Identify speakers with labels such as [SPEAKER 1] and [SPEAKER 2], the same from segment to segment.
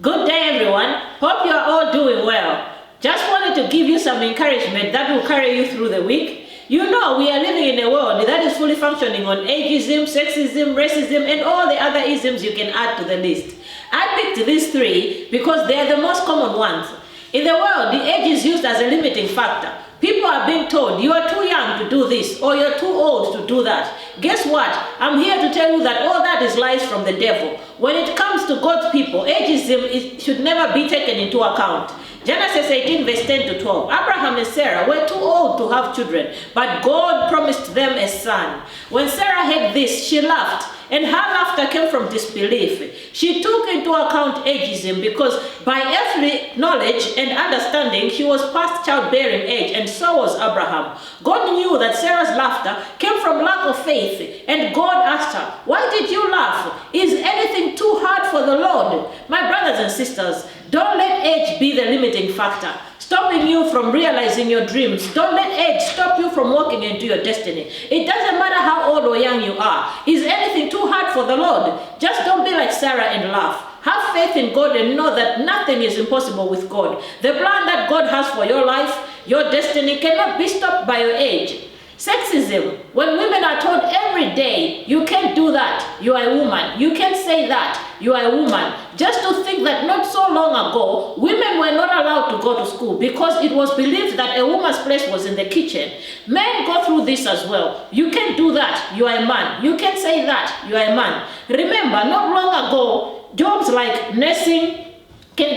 [SPEAKER 1] Good day, everyone. Hope you are all doing well. Just wanted to give you some encouragement that will carry you through the week. You know, we are living in a world that is fully functioning on ageism, sexism, racism, and all the other isms you can add to the list. I picked these three because they are the most common ones. In the world, the age is used as a limiting factor. People are being told, you are too young to do this, or you're too old to do that. Guess what? I'm here to tell you that all that is lies from the devil. When it comes to God's people, ageism should never be taken into account. Genesis 18 verse 10 to 12. Abraham and Sarah were too old to have children, but God promised them a son. When Sarah heard this, she laughed, and her laughter came from disbelief. She took into account ageism because by earthly knowledge and understanding, she was past childbearing age, and so was Abraham. God knew that Sarah's laughter came from lack of faith, and God asked her, "Why did you laugh? Is anything too hard for the Lord?" My brothers and sisters, don't let age be the limiting factor, stopping you from realizing your dreams. Don't let age stop you from walking into your destiny. It doesn't matter how old or young you are. Is anything too hard for the Lord? Just don't be like Sarah and laugh. Have faith in God and know that nothing is impossible with God. The plan that God has for your life, your destiny, cannot be stopped by your age. Sexism, when women are told every day, you can't do that, you are a woman. You can't say that, you are a woman. Just to think that not so long ago, women were not allowed to go to school because it was believed that a woman's place was in the kitchen. Men go through this as well. You can't do that, you are a man. You can't say that, you are a man. Remember, not long ago, jobs like nursing,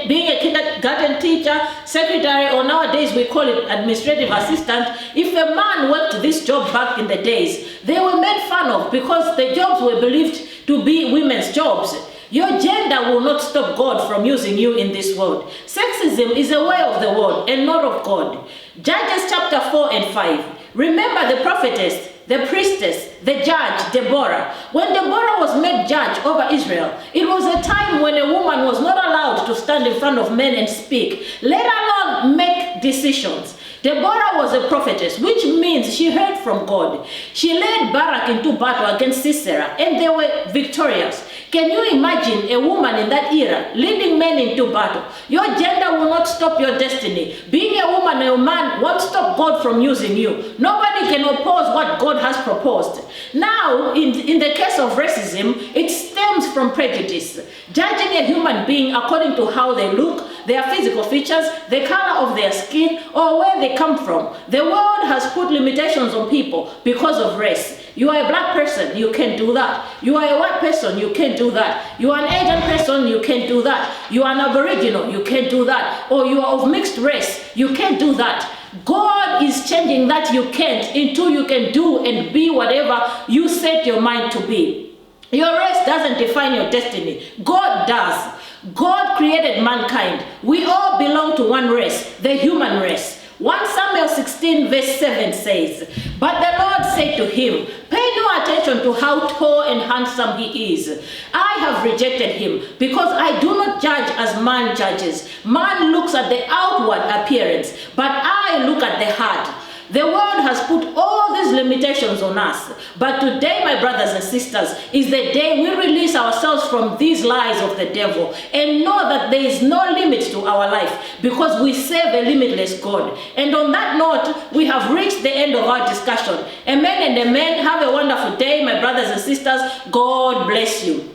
[SPEAKER 1] being a kindergarten teacher, secretary, or nowadays we call it administrative assistant, if a man worked this job back in the days, they were made fun of because the jobs were believed to be women's jobs. Your gender will not stop God from using you in this world. Sexism is a way of the world and not of God. Judges chapter 4 and 5. Remember the prophetess, the priestess, the judge, Deborah. When Deborah was made judge over Israel, it was a time when a woman was not allowed to stand in front of men and speak, let alone make decisions. Deborah was a prophetess, which means she heard from God. She led Barak into battle against Sisera, and they were victorious. Can you imagine a woman in that era leading men into battle? Your gender will not stop your destiny. Being a woman or a man won't stop God from using you. Nobody can oppose what God has proposed. Now, in the case of racism, it stems from prejudice. Judging a human being according to how they look, their physical features, the color of their skin, or where they come from. The world has put limitations on people because of race. You are a black person, you can't do that. You are a white person, you can't do that. You are an Asian person, you can't do that. You are an Aboriginal, you can't do that. Or you are of mixed race, you can't do that. God is changing that you can't into you can do and be whatever you set your mind to be. Your race doesn't define your destiny. God does. God created mankind. We all belong to one race, the human race. 1 Samuel 16 verse 7 says, "But the Lord said to him, pay no attention to how tall and handsome he is. I have rejected him because I do not judge as man judges. Man looks at the outward appearance, but I look at the heart." The world has put all these limitations on us. But today, my brothers and sisters, is the day we release ourselves from these lies of the devil and know that there is no limit to our life because we serve a limitless God. And on that note, we have reached the end of our discussion. Amen and amen. Have a wonderful day, my brothers and sisters. God bless you.